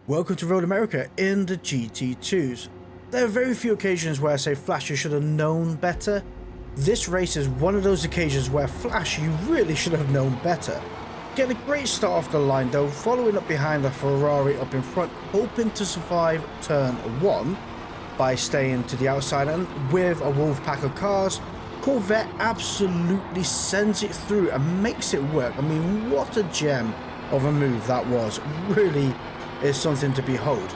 Welcome to Road America in the GT2s. There are very few occasions where I say Flash, you should have known better. This race is one of those occasions where Flash, you really should have known better. Getting a great start off the line though, following up behind the Ferrari up in front, hoping to survive turn 1 by staying to the outside, and with a wolf pack of cars, Corvette absolutely sends it through and makes it work. I mean, what a gem of a move that was. Really is something to behold.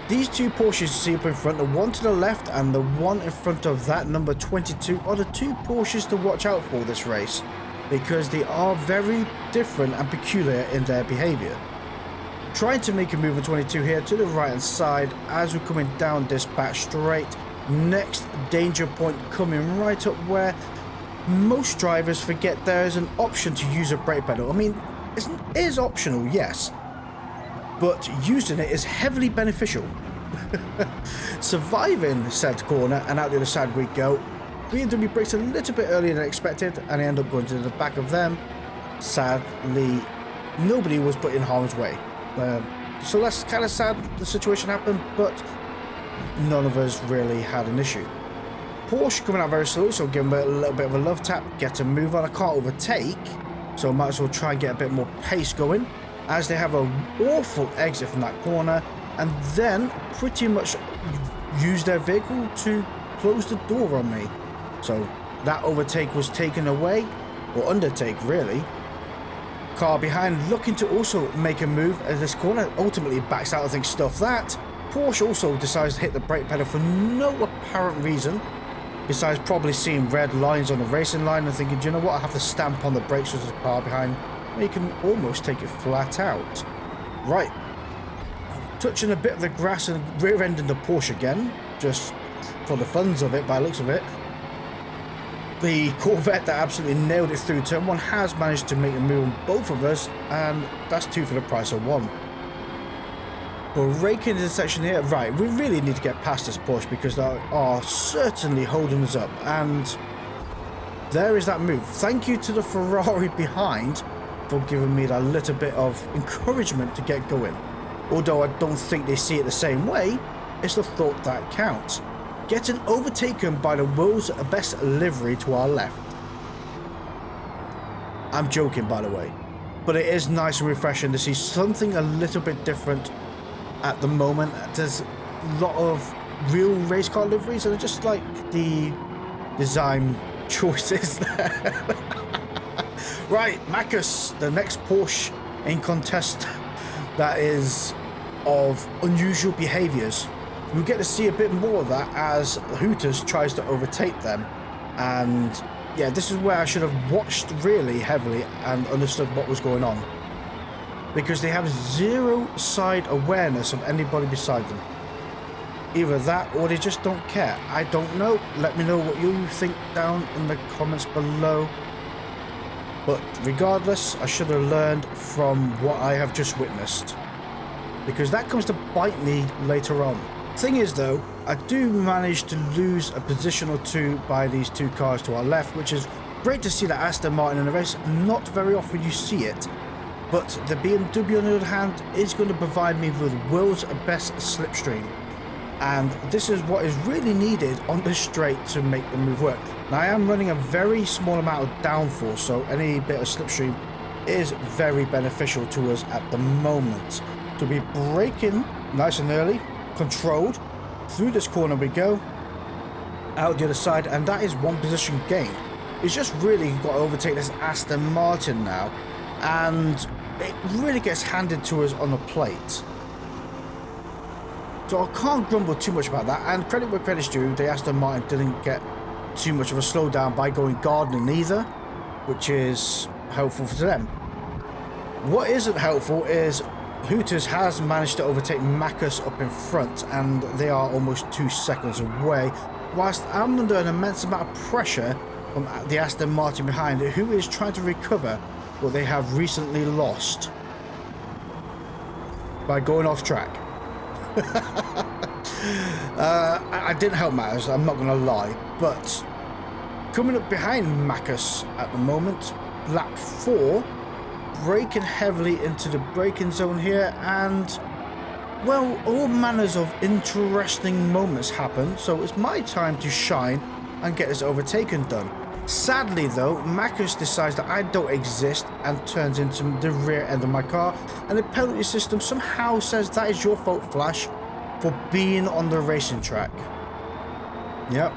These two Porsches you see up in front, the one to the left and the one in front of that, number 22, are the two Porsches to watch out for this race, because they are very different and peculiar in their behaviour. Trying to make a move on 22 here to the right hand side as we're coming down this back straight. Next danger point coming right up where most drivers forget there is an option to use a brake pedal. I mean, it is optional, yes, but using it is heavily beneficial. Surviving said corner, and out the other side we go. BMW brakes a little bit earlier than expected, and I end up going to the back of them. Sadly, nobody was put in harm's way. So that's kind of sad the situation happened, but none of us really had an issue. Porsche coming out very slow, so give them a little bit of a love tap, get a move on. I can't overtake, so I might as well try and get a bit more pace going, as they have an awful exit from that corner, and then pretty much use their vehicle to close the door on me. So that overtake was taken away, or undertake really. Car behind looking to also make a move at this corner, ultimately backs out. I think stuff that. Porsche also decides to hit the brake pedal for no apparent reason, besides probably seeing red lines on the racing line and thinking, do you know what, I have to stamp on the brakes with the car behind. You can almost take it flat out. Right, touching a bit of the grass and rear-ending the Porsche again, just for the funs of it by the looks of it. The Corvette that absolutely nailed it through turn 1 has managed to make a move on both of us, and that's 2 for the price of 1. We're raking into the section here. Right, we really need to get past this Porsche because they are certainly holding us up, and there is that move. Thank you to the Ferrari behind for giving me that little bit of encouragement to get going. Although I don't think they see it the same way, it's the thought that counts. Getting overtaken by the world's best livery to our left. I'm joking, by the way, but it is nice and refreshing to see something a little bit different at the moment. There's a lot of real race car liveries and I just like the design choices there. Right, Marcus, the next Porsche in contest that is of unusual behaviours. We'll get to see a bit more of that as Hooters tries to overtake them, and yeah, this is where I should have watched really heavily and understood what was going on, because they have zero side awareness of anybody beside them. Either that or they just don't care. I don't know. Let me know what you think down in the comments below. But regardless, I should have learned from what I have just witnessed, because that comes to bite me later on. Thing is though, I do manage to lose a position or two by these two cars to our left, which is great to see that Aston Martin in a race. Not very often you see it, but the BMW on the other hand is going to provide me with the world's best slipstream, and this is what is really needed on this straight to make the move work. Now I am running a very small amount of downforce, so any bit of slipstream is very beneficial to us at the moment. To be braking nice and early, controlled, through this corner we go, out the other side, and that is one position gain. It's just really got to overtake this Aston Martin now, and it really gets handed to us on the plate. So I can't grumble too much about that, and credit where credit's due, the Aston Martin didn't get too much of a slowdown by going gardening either, which is helpful for them. What isn't helpful is Hooters has managed to overtake Marcus up in front, and they are almost 2 seconds away, whilst I'm under an immense amount of pressure from the Aston Martin behind, who is trying to recover what they have recently lost by going off track. I didn't help matters, I'm not going to lie, but coming up behind Marcus at the moment, lap 4, braking heavily into the braking zone here, and well, all manners of interesting moments happen, so it's my time to shine and get this overtaken done. Sadly though, Marcus decides that I don't exist and turns into the rear end of my car, and the penalty system somehow says that is your fault, Flash, for being on the racing track. Yep.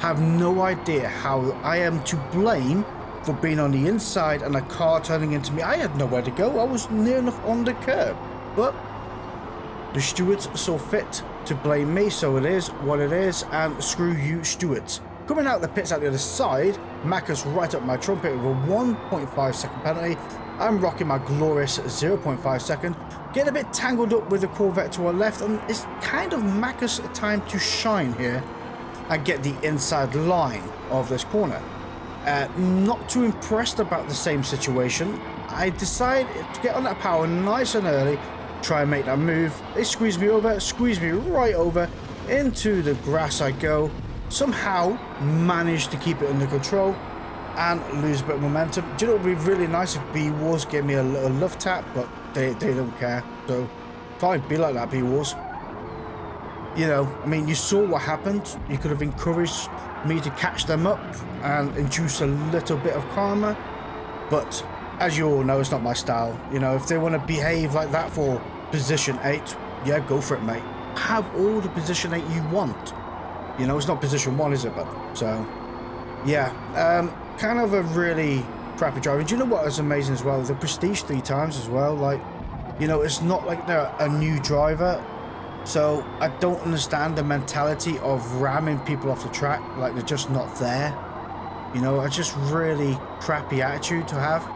Have no idea how I am to blame for being on the inside and a car turning into me. I had nowhere to go. I was near enough on the curb. But the stewards saw fit to blame me, so it is what it is, and screw you, stewards. Coming out the pits at the other side, Marcus right up my trumpet with a 1.5 second penalty. I'm rocking my glorious 0.5 second, getting a bit tangled up with the Corvette to our left, and it's kind of Marcus' time to shine here and get the inside line of this corner. Not too impressed about the same situation. I decide to get on that power nice and early, try and make that move. They squeeze me right over, into the grass I go. Somehow manage to keep it under control and lose a bit of momentum. Do you know what would be really nice if B-Wars gave me a little love tap, but they don't care. So fine, be like that, B-Wars. You know, I mean, you saw what happened. You could have encouraged me to catch them up and induce a little bit of karma, but as you all know, it's not my style. You know, if they want to behave like that for position 8, yeah, go for it, mate. Have all the position 8 you want. You know, it's not position 1, is it? But so yeah, kind of a really crappy driver. Do you know what is amazing as well? The Prestige 3 times as well. Like, you know, it's not like they're a new driver. So I don't understand the mentality of ramming people off the track like they're just not there. You know, it's just really crappy attitude to have.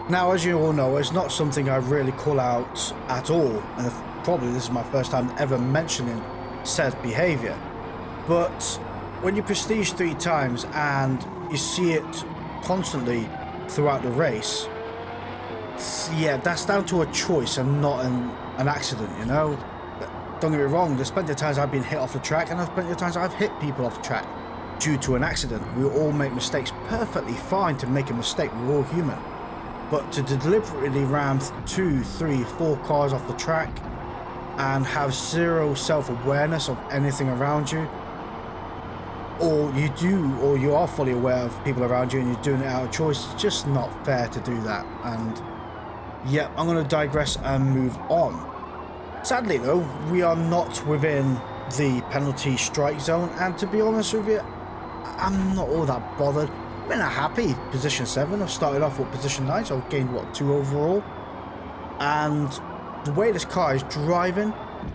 Now, as you all know, it's not something I really call out at all, and probably this is my first time ever mentioning said behaviour. But when you prestige 3 times and you see it constantly throughout the race, yeah, that's down to a choice and not an accident, you know? Don't get me wrong, there's plenty of times I've been hit off the track, and there's plenty of times I've hit people off the track due to an accident. We all make mistakes, perfectly fine to make a mistake, we're all human. But to deliberately ram 2, 3, 4 cars off the track and have zero self-awareness of anything around you, or you do, or you are fully aware of people around you and you're doing it out of choice, it's just not fair to do that. And yeah, I'm going to digress and move on. Sadly though, we are not within the penalty strike zone, and to be honest with you, I'm not all that bothered. I'm in a happy position 7. I've started off with position 9, so I've gained what, 2 overall. And the way this car is driving,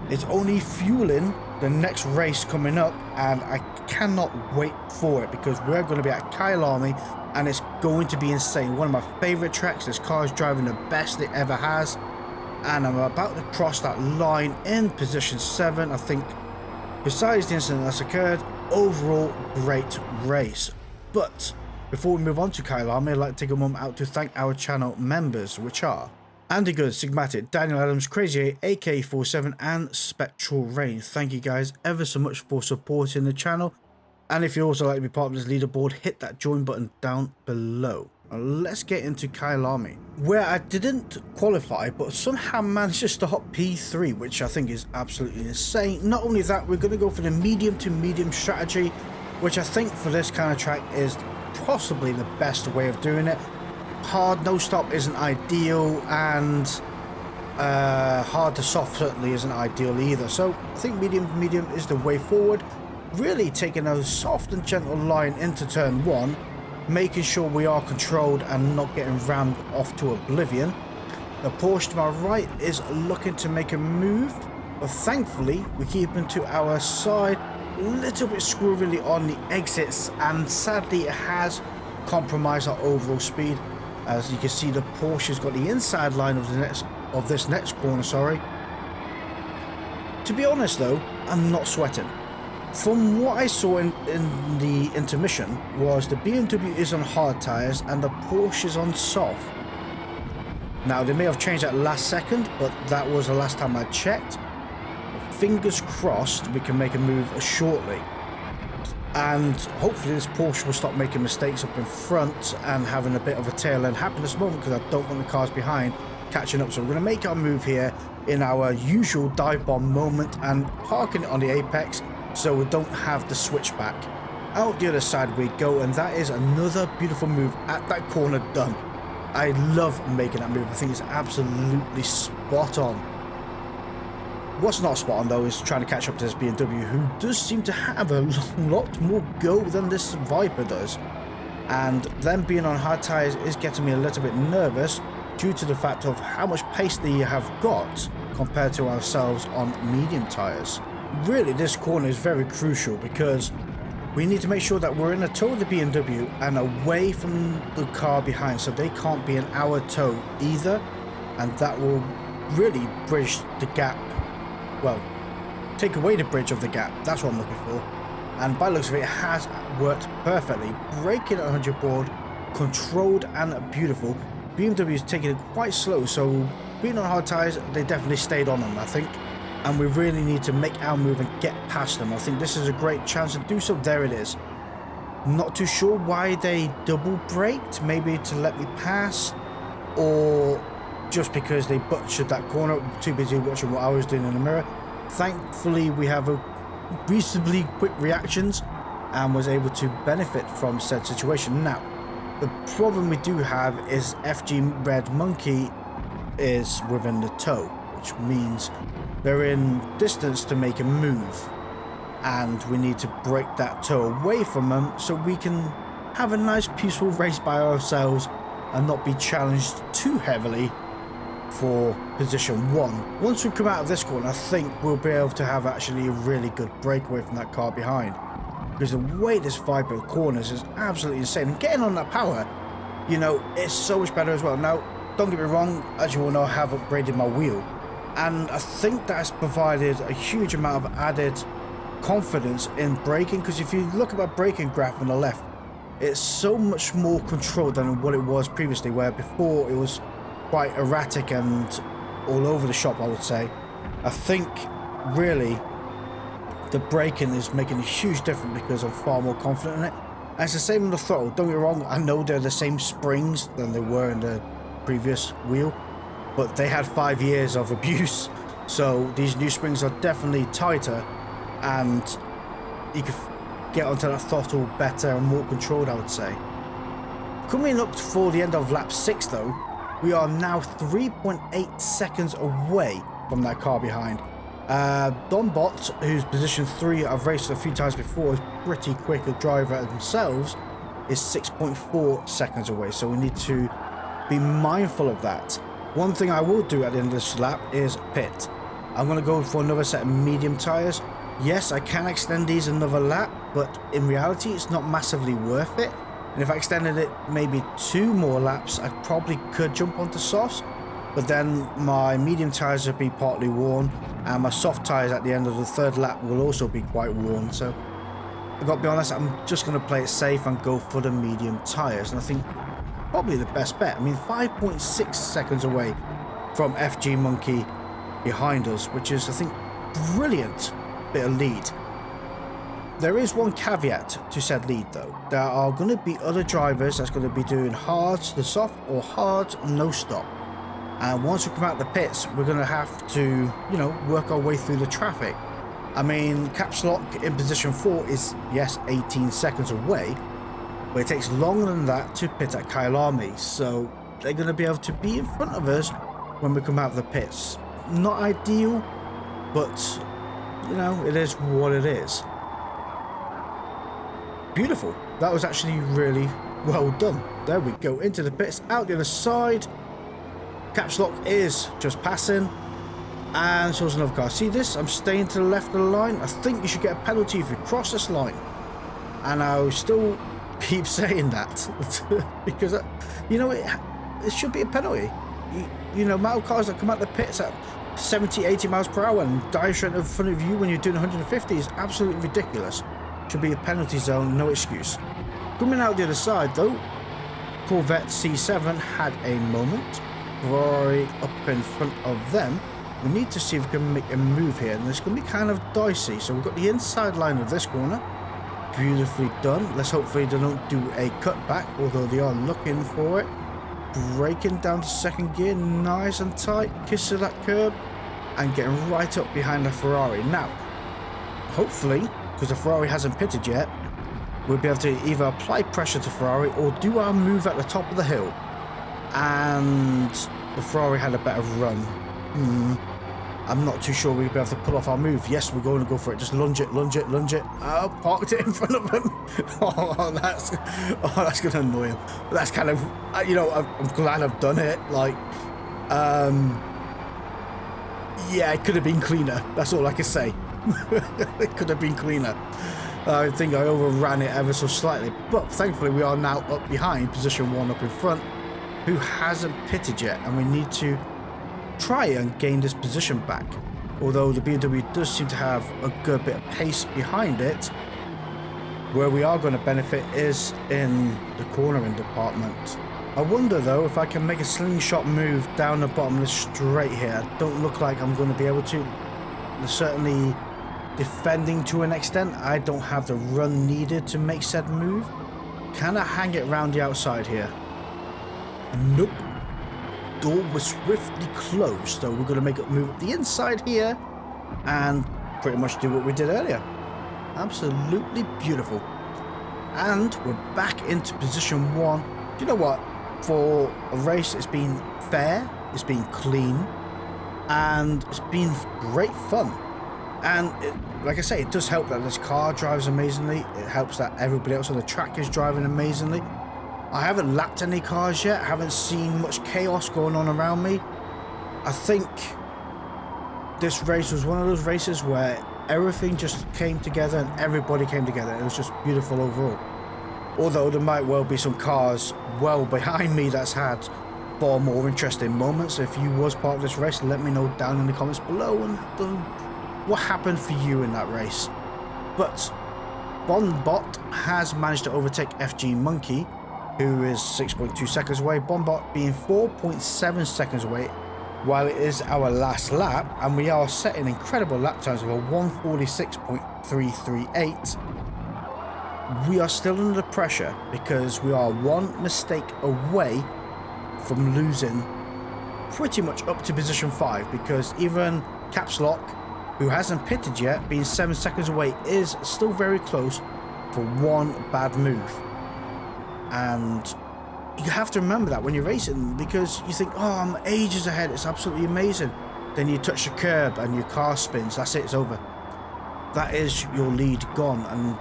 it's only fueling the next race coming up, and I cannot wait for it because we're going to be at Kyalami and it's going to be insane. One of my favorite tracks. This car is driving the best it ever has, and I'm about to cross that line in position 7. I think besides the incident that's occurred, overall great race. But before we move on to Kyalami, I'd like to take a moment out to thank our channel members, which are Andy Good, Sigmatic, Daniel Adams, Crazy 8, AK47 and Spectral Rain. Thank you guys ever so much for supporting the channel, and if you also like to be part of this leaderboard, hit that join button down below. Now let's get into Kyalami, where I didn't qualify but somehow managed to stop P3, which I think is absolutely insane. Not only that, we're going to go for the medium to medium strategy, which I think for this kind of track is possibly the best way of doing it. Hard no stop isn't ideal, and hard to soft certainly isn't ideal either, so I think medium to medium is the way forward. Really taking a soft and gentle line into turn 1, making sure we are controlled and not getting rammed off to oblivion. The Porsche to my right is looking to make a move, but thankfully we keep him to our side. A little bit squirrely on the exits, and sadly it has compromised our overall speed. As you can see, the Porsche's got the inside line of this next corner, sorry. To be honest though, I'm not sweating. From what I saw in the intermission was the BMW is on hard tyres and the Porsche is on soft. Now they may have changed that last second, but that was the last time I checked. Fingers crossed we can make a move shortly, and hopefully this Porsche will stop making mistakes up in front and having a bit of a tail end happen this moment, because I don't want the cars behind catching up. So we're going to make our move here, in our usual dive bomb moment and parking it on the apex so we don't have the switchback. Out the other side we go, and that is another beautiful move at that corner done. I love making that move. I think it's absolutely spot on. What's not spot on though is trying to catch up to this BMW, who does seem to have a lot more go than this Viper does. And them being on hard tyres is getting me a little bit nervous due to the fact of how much pace they have got compared to ourselves on medium tyres. Really, this corner is very crucial because we need to make sure that we're in a tow of the BMW and away from the car behind, so they can't be in our tow either, and that will really bridge the gap. Well, take away the bridge of the gap, that's what I'm looking for. And by the looks of it, it has worked perfectly. Braking at 100 board, controlled and beautiful. BMW is taking it quite slow, so being on hard tyres, they definitely stayed on them, I think. And we really need to make our move and get past them. I think this is a great chance to do so. There it is. Not too sure why they double braked, maybe to let me pass, or just because they butchered that corner. Too busy watching what I was doing in the mirror. Thankfully, we have a reasonably quick reactions and was able to benefit from said situation. Now, the problem we do have is FG Red Monkey is within the tow, which means they're in distance to make a move, and we need to break that tow away from them so we can have a nice peaceful race by ourselves and not be challenged too heavily for position 1. Once we come out of this corner, I think we'll be able to have actually a really good breakaway from that car behind, because the way this Viper corners is absolutely insane, and getting on that power, you know, it's so much better as well. Now, don't get me wrong, as you all know, I have upgraded my wheel, and I think that's provided a huge amount of added confidence in braking, because if you look at my braking graph on the left, it's so much more controlled than what it was previously, where before it was quite erratic and all over the shop, I would say. I think really the braking is making a huge difference because I'm far more confident in it. And it's the same on the throttle. Don't get me wrong, I know they're the same springs than they were in the previous wheel, but they had 5 years of abuse, so these new springs are definitely tighter and you can get onto that throttle better and more controlled, I would say. Coming up for the end of lap 6 though, we are now 3.8 seconds away from that car behind. Donbot, who's position 3, I've raced a few times before, is pretty quick a driver themselves, is 6.4 seconds away, so we need to be mindful of that. One thing I will do at the end of this lap is pit. I'm going to go for another set of medium tyres. Yes, I can extend these another lap, but in reality it's not massively worth it. And if I extended it maybe 2 more laps, I probably could jump onto softs, but then my medium tyres would be partly worn, and my soft tyres at the end of the 3rd lap will also be quite worn. So I've got to be honest, I'm just going to play it safe and go for the medium tyres, and I think probably the best bet. I mean, 5.6 seconds away from FG Monkey behind us, which is, I think, brilliant bit of lead. There is one caveat to said lead though. There are going to be other drivers that's going to be doing hards to soft or hards no stop. And once we come out the pits, we're going to have to, you know, work our way through the traffic. I mean, Caps Lock in position 4 is, yes, 18 seconds away, but it takes longer than that to pit at Kyalami. So they're going to be able to be in front of us when we come out of the pits. Not ideal, but, you know, it is what it is. Beautiful. That was actually really well done. There we go, into the pits, out the other side. Caps Lock is just passing, and so is another car. See this? I'm staying to the left of the line. I think you should get a penalty if you cross this line, and I still keep saying that because you know it should be a penalty. You know, metal cars that come out the pits at 70-80 miles per hour and dive straight in front of you when you're doing 150 is absolutely ridiculous. Should be a penalty zone, no excuse. Coming out the other side though, Corvette C7 had a moment. Right up in front of them. We need to see if we can make a move here, and it's going to be kind of dicey. So we've got the inside line of this corner. Beautifully done. Let's hopefully they don't do a cutback, although they are looking for it. Braking down to 2nd gear, nice and tight. Kiss of that curb. and getting right up behind the Ferrari. Now, hopefully, because the Ferrari hasn't pitted yet, we'll be able to either apply pressure to Ferrari or do our move at the top of the hill. And the Ferrari had a better run. I'm not too sure we'll be able to pull off our move. Yes, we're going to go for it. Just lunge it, lunge it, lunge it. Oh, parked it in front of him. That's going to annoy him. But that's kind of, you know, I'm glad I've done it. Like, yeah, it could have been cleaner. That's all I can say. It could have been cleaner. I think I overran it ever so slightly. But thankfully, we are now up behind, position 1 up in front, who hasn't pitted yet. And we need to try and gain this position back, although the BMW does seem to have a good bit of pace behind it. Where we are going to benefit is in the cornering department. I wonder though if I can make a slingshot move down the bottom of the straight here. I don't look like I'm going to be able to. Certainly defending to an extent, I don't have the run needed to make said move. Can I hang it around the outside here? Nope. Door was swiftly closed, so we're going to make a move up the inside here and pretty much do what we did earlier. Absolutely beautiful. And we're back into position 1. Do you know what? For a race, it's been fair, it's been clean, and it's been great fun. And like I say, it does help that this car drives amazingly. It helps that everybody else on the track is driving amazingly. I haven't lapped any cars yet. I haven't seen much chaos going on around me. I think this race was one of those races where everything just came together and everybody came together. It was just beautiful overall. Although there might well be some cars well behind me that's had far more interesting moments. If you was part of this race, let me know down in the comments below and what happened for you in that race. But Bonbot has managed to overtake FG Monkey, who is 6.2 seconds away, Bombot being 4.7 seconds away, while it is our last lap, and we are setting incredible lap times of a 146.338. We are still under pressure because we are one mistake away from losing pretty much up to position 5, because even Caps Lock, who hasn't pitted yet, being 7 seconds away, is still very close for one bad move. And you have to remember that when you're racing, because you think, oh, I'm ages ahead, it's absolutely amazing. Then you touch the curb and your car spins, that's it, it's over. That is your lead gone, and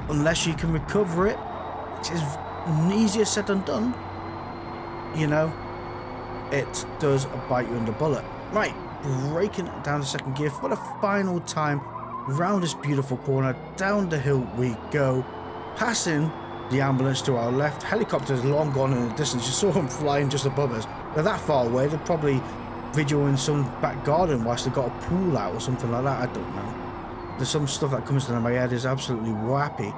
unless you can recover it, which is easier said than done, you know, it does bite you in the bullet. Right, braking down the second gear for the final time, round this beautiful corner, down the hill we go, passing the ambulance to our left. Helicopter's long gone in the distance. You saw them flying just above us. They're that far away. They're probably videoing some back garden whilst they've got a pool out or something like that. I don't know. There's some stuff that comes to my head is absolutely wappy.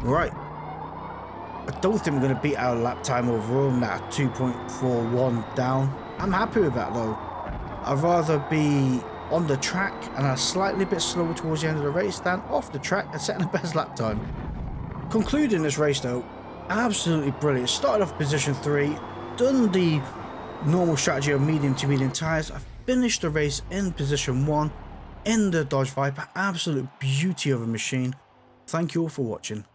Right. I don't think we're going to beat our lap time overall now. 2.41 down. I'm happy with that though. I'd rather be on the track and a slightly bit slower towards the end of the race than off the track and setting the best lap time. Concluding this race though, absolutely brilliant. Started off position 3, done the normal strategy of medium to medium tyres. I finished the race in position 1 in the Dodge Viper. Absolute beauty of a machine. Thank you all for watching.